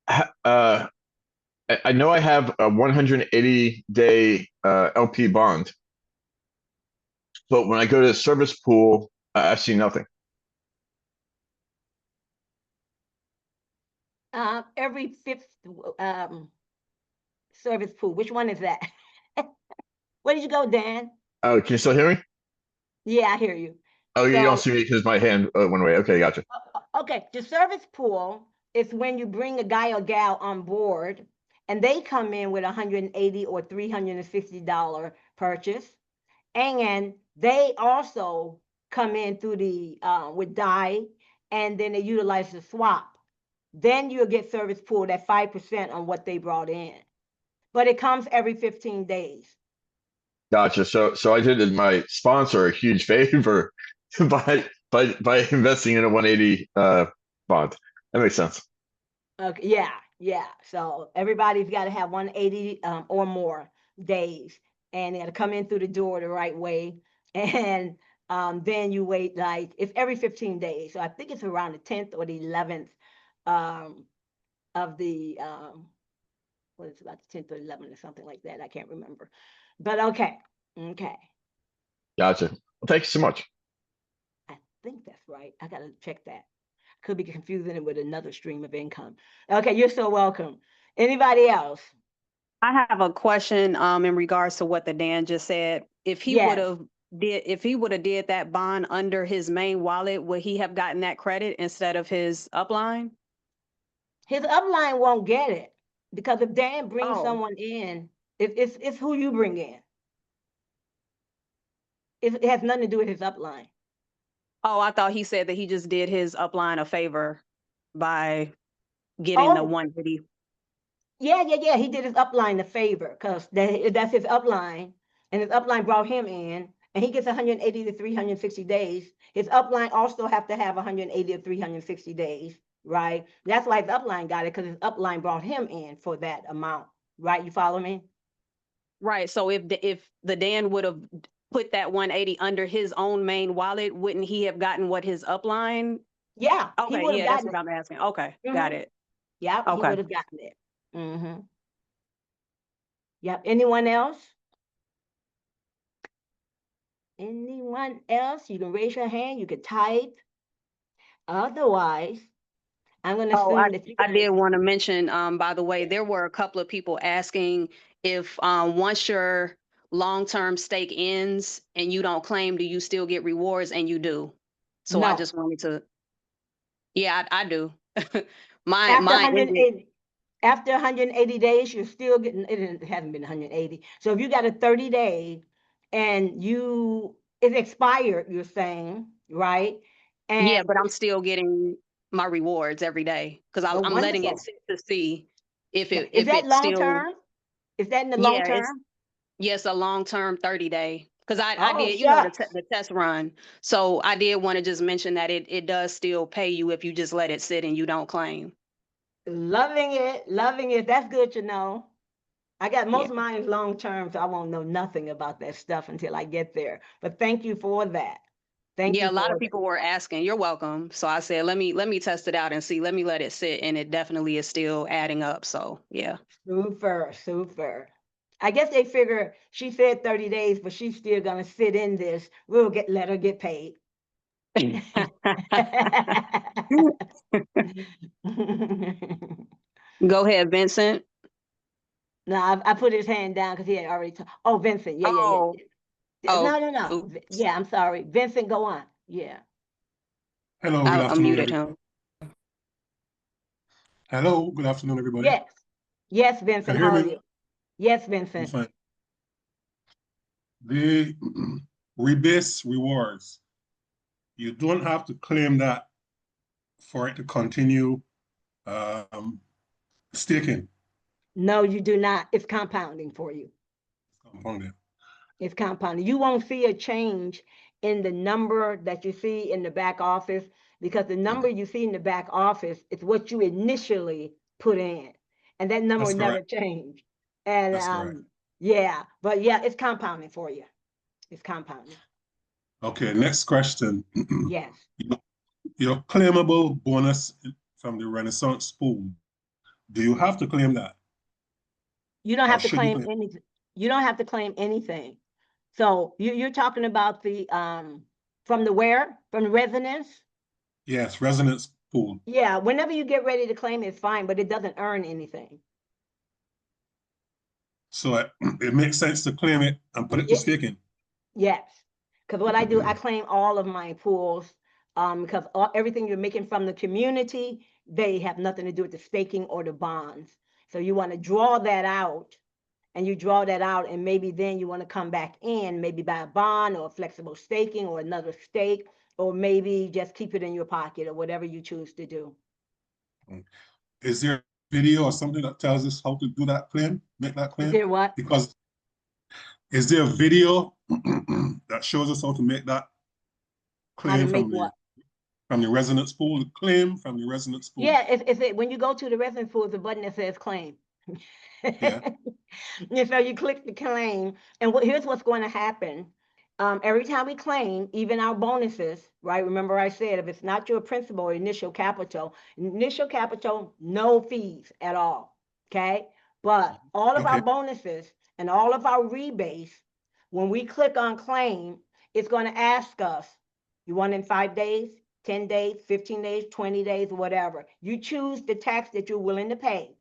I know I have a 180-day LP bond, but when I go to the service pool, I see nothing. Every fifth service pool. Which one is that? Where did you go, Dan? Oh, can you still hear me? Yeah, I hear you. Oh, you don't So, see me because my hand went away. Okay, gotcha. okay, the service pool is when you bring a guy or gal on board and they come in with 180 or $360 purchase, and they also come in through the with DAI, and then they utilize the swap. Then you'll get service pool at 5% on what they brought in, but it comes every 15 days. Gotcha. So I did my sponsor a huge favor by investing in a 180 bond. That makes sense. Okay, yeah, yeah. So everybody's got to have 180 or more days, and they got to come in through the door the right way. And then you wait, like it's every 15 days. So I think it's around the 10th or the 11th um, of the what is it, about the 10th or 11th or something like that. I can't remember. But okay, okay. Gotcha. Well, thank you so much. I think that's right. I gotta check that. Could be confusing it with another stream of income. Okay, you're so welcome. Anybody else? I have a question in regards to what the Dan just said. Yes. If he would have did that bond under his main wallet, would he have gotten that credit instead of his upline? His upline won't get it because if Dan brings Oh. someone in, it's who you bring in. It has nothing to do with his upline. Oh, I thought he said that he just did his upline a favor by getting the Oh, 180. yeah. He did his upline a favor because that's his upline, and his upline brought him in, and he gets 180 to 360 days. His upline also have to have 180 to 360 days, right? That's why his upline got it because his upline brought him in for that amount, right? You follow me? Right. So if the Dan would have put that 180 under his own main wallet, wouldn't he have gotten what his upline? Yeah, he Okay, would have yeah, that's gotten what it. I'm asking. Okay, got Mm-hmm. it. Yep, he Okay. would have gotten it. Mm-hmm. Yep. Anyone else? Anyone else? You can raise your hand. You can type. Otherwise, I'm going to Oh, assume that you're I going did to. want to mention, by the way, Yes. there were a couple of people asking if once your long-term stake ends and you don't claim, do you still get rewards? And you do. So I No. just wanted to, yeah, I do. Mine, After mine ended. 180, after 180 days, you're still getting. It hasn't been 180. So if you got a 30-day and it's expired, you're saying, right? Yeah, And but I'm still getting my rewards every day because oh, I'm letting it wonderful. sit to see if Yeah. Is that it's long still, term? Is that in the long yeah, it's, term? yes, a long-term 30-day. Because I Oh, did, shucks. the test run. So I did want to just mention that it does still pay you if you just let it sit and you don't claim. Loving it, loving it. That's good to know. I got Yeah. most of mine is long term, so I won't know nothing about that stuff until I get there. But thank you for that. Thank Yeah, you a lot for of that. people were asking. You're welcome. So I said, let me test it out and see. Let me let it sit, and it definitely is still adding up. So yeah. Super, super. I guess they figure she said 30 days, but she's still gonna sit in this. Let her get paid. Go ahead, Vincent. No, I put his hand down because he had already talked. Oh, Vincent. Yeah, yeah, yeah. Oh, Yeah. oh, No. oops. Yeah, I'm sorry. Vincent, go on. Yeah. Hello, good I afternoon, unmuted him. Hello, good afternoon, everybody. Yes. Yes, Can Vincent. you hear How are me? you? Yes, I'm Vincent. fine. The rebase rewards, you don't have to claim that for it to continue staking. No, you do not. It's compounding for you. Compounding. It's compounding. You won't see a change in the number that you see in the back office because the number you see in the back office is what you initially put in. And that number That's never correct. changed. And That's correct. yeah, but yeah, it's compounding for you. It's compounding. Okay, next question. Yes. Your claimable bonus from the Renaissance pool, do you have to claim that? You don't Or have to should you claim claim? anything. You don't have to claim anything. So you're talking about the from the where? From the residence? Yes, resonance pool. Yeah, whenever you get ready to claim it's fine, but it doesn't earn anything. So it makes sense to claim it and put it to Yeah, staking. yes. Because what I do, I claim all of my pools because everything you're making from the community, they have nothing to do with the staking or the bonds. So you want to draw that out and you draw that out and maybe then you want to come back in, maybe buy a bond or a flexible staking or another stake, or maybe just keep it in your pocket or whatever you choose to do. Is there a video or something that tells us how to do that claim, make that Is claim? there what? Because is there a video that shows us how to make that How to claim make what? from the resonance pool, the claim from the resonance pool? Yeah, when you go to the residence pool, it's a button that says claim. Yeah. And so you click the claim, and here's what's going to happen. Every time we claim, even our bonuses, right? Remember I said, if it's not your principal or initial capital, no fees at all, okay? But all of our Okay. bonuses and all of our rebates, when we click on claim, it's going to ask us, you want in 5 days, 10 days, 15 days, 20 days, whatever. You choose the tax that you're willing to pay.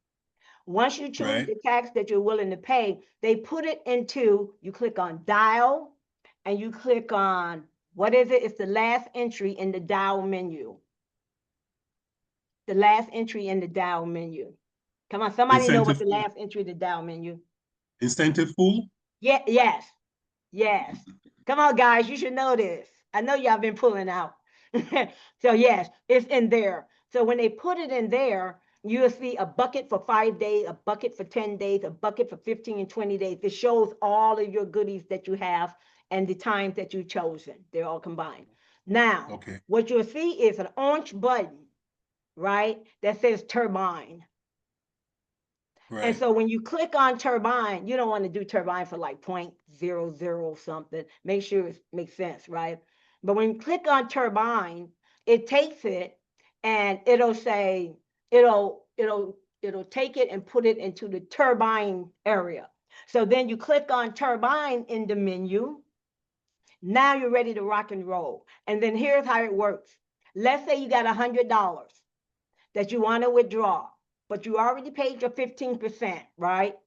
Once you choose Right. the tax that you're willing to pay, they put it into, you click on DAO, and you click on, what is it? It's the last entry in the DAO menu. The last entry in the DAO menu. Come on, somebody know what the Incentive pool. last entry in the DAO menu? Incentive pool? Yeah, yes. Come on, guys, you should know this. I know y'all been pulling out. So yes, it's in there. So when they put it in there, you'll see a bucket for 5 days, a bucket for 10 days, a bucket for 15 and 20 days. It shows all of your goodies that you have and the times that you've chosen. They're all combined. Now, Okay. what you'll see is an orange button, right, that says turbine. Right. And so when you click on turbine, you don't want to do turbine for like 0.00 something. Make sure it makes sense, right? But when you click on turbine, it takes it and it'll say, it'll take it and put it into the turbine area. So then you click on turbine in the menu. Now you're ready to rock and roll. And then here's how it works. Let's say you got $100 that you want to withdraw, but you already paid your 15%, right?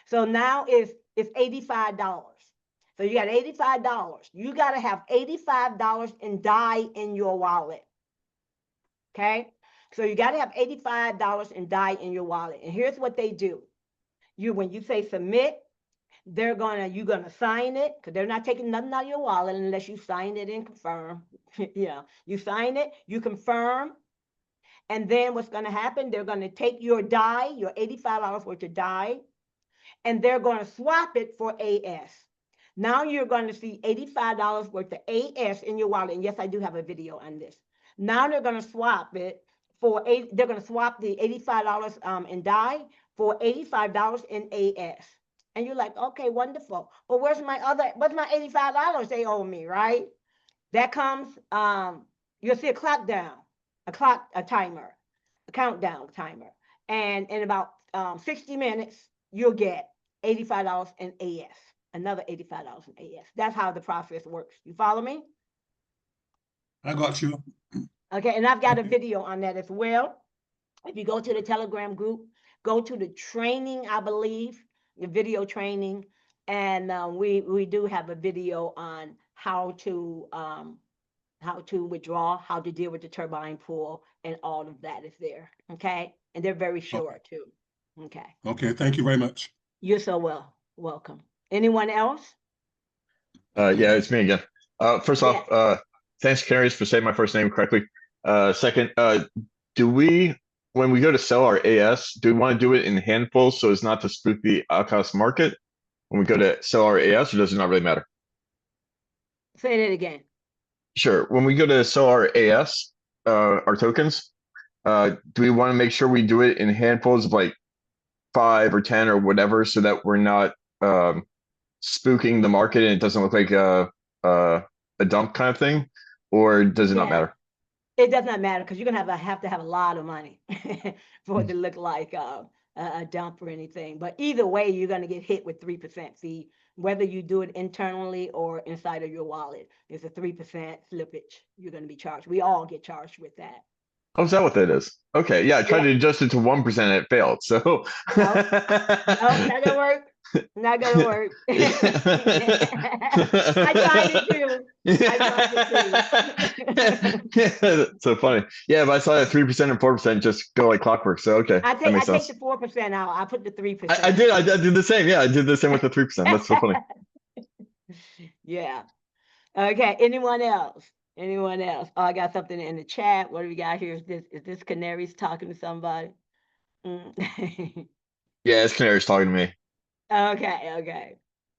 So now it's $85. So you got $85. You got to have $85 in DAI in your wallet. Okay? So you got to have $85 in DAI in your wallet. And here's what they do. When you say submit, you're gonna sign it because they're not taking nothing out of your wallet unless you sign it and confirm. Yeah, you sign it, you confirm. And then what's going to happen, they're going to take your DAI, your $85 worth of DAI, and they're going to swap it for AS. Now you're going to see $85 worth of AS in your wallet. And yes, I do have a video on this. Now they're going to swap it they're going to swap the $85 in DAI for $85 in AS. And you're like, okay, wonderful. But what's my $85 they owe me, right? That comes, you'll see a countdown timer. And in about 60 minutes, you'll get $85 in AS, another $85 in AS. That's how the process works. You follow me? I got you. Okay, and I've got a video on that as well. If you go to the Telegram group, go to the training, I believe, video training, and we do have a video on how to withdraw, how to deal with the turbine pool, and all of that is there. Okay, and they're very short too. Okay, Okay, thank you very much. you're so welcome. Anyone else? Yeah, it's me again. First Yeah. off, thanks, Canaries, for saying my first name correctly. Second, do we, when we go to sell our AS, do we want to do it in handfuls so as not to spook the AKAS market when we go to sell our AS, or does it not really matter? Say that again. Sure. When we go to sell our AS, our tokens, do we want to make sure we do it in handfuls of like 5 or 10 or whatever, so that we're not spooking the market and it doesn't look like a dump kind of thing, or does it not Yeah. matter? It does not matter, because you're gonna have to have a lot of money for it to look like a dump or anything. But either way, you're gonna get hit with 3% fee, whether you do it internally or inside of your wallet. There's a 3% slippage you're gonna be charged. We all get charged with that. Oh, is that what that is? Okay, yeah, I tried Yeah. to adjust it to 1% and it failed. So No, not gonna work. Not gonna work. I tried it too. That's so funny. Yeah, but I saw that 3% and 4% just go like clockwork. So okay, I that makes take sense. the 4% out. I put the 3%. I did the same. Yeah, I did the same with the 3%. That's so funny. Yeah. Okay. Anyone else? Anyone else? Oh, I got something in the chat. What do we got here? Is this Canaries talking to somebody? Yeah, it's Canaries talking to me. Okay, okay.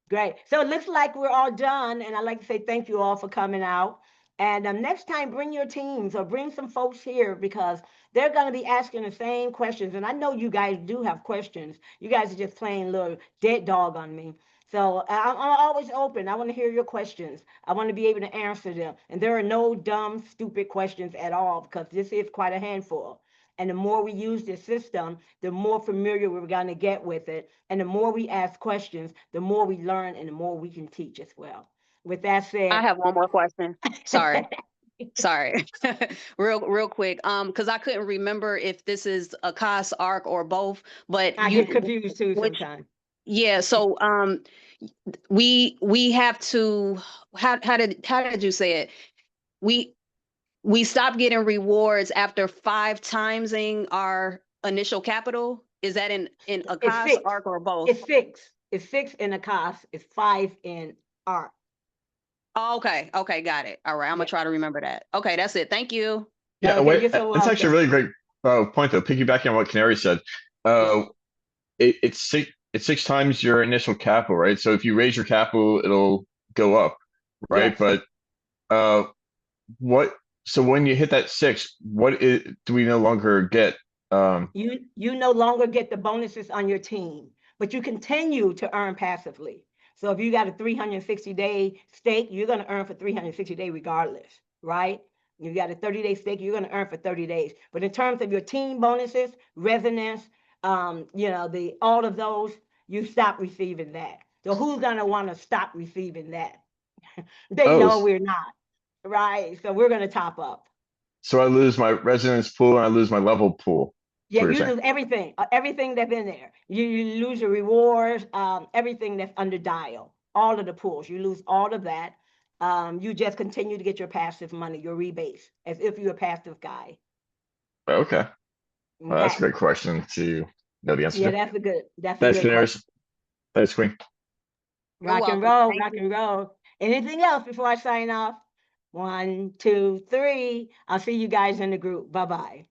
Great. So it looks like we're all done. And I'd like to say thank you all for coming out. And next time, bring your teams or bring some folks here, because they're going to be asking the same questions. And I know you guys do have questions. You guys are just playing little dead dog on me. So I'm always open. I want to hear your questions. I want to be able to answer them. And there are no dumb, stupid questions at all, because this is quite a handful. And the more we use this system, the more familiar we're going to get with it. And the more we ask questions, the more we learn and the more we can teach as well. With that said, I have one more question. Sorry. Sorry. real quick. Because I couldn't remember if this is a AKAS, ARC, or both, but I get confused too sometimes. Yeah, so we have to, how did you say it? We stop getting rewards after 5 timesing our initial capital. Is that in AKAS, fixed. ARC, or both? It's 6. It's 6 in AKAS. It's 5 in ARC. Oh, okay. Okay, got it. All right, I'm gonna try to remember that. Okay, that's it. Thank you. Yeah, Okay, wait, you're so it's actually a welcome. really great point though. Piggybacking on what Canary said, it's 6 times your initial capital, right? So if you raise your capital, it'll go up, right? Yes. But what? So when you hit that 6, do we no longer get? You no longer get the bonuses on your team, but you continue to earn passively. So if you got a 360-day stake, you're going to earn for 360 days regardless, right? You got a 30-day stake, you're going to earn for 30 days. But in terms of your team bonuses, resonance, all of those, you stop receiving that. So who's going to want to stop receiving that? They know we're not, right? So we're going to top up. So I lose my resonance pool and I lose my level pool. Yeah, you lose everything, everything that's in there. You lose your rewards, everything that's under dial, all of the pools. You lose all of that. You just continue to get your passive money, your rebates, as if you're a passive guy. Okay. Well, that's a great question to know the answer Yeah, to. that's a good Thanks, question. Thanks, Queen. Rock and roll, rock and roll. Anything else before I sign off? 1, 2, 3. I'll see you guys in the group. Bye-bye.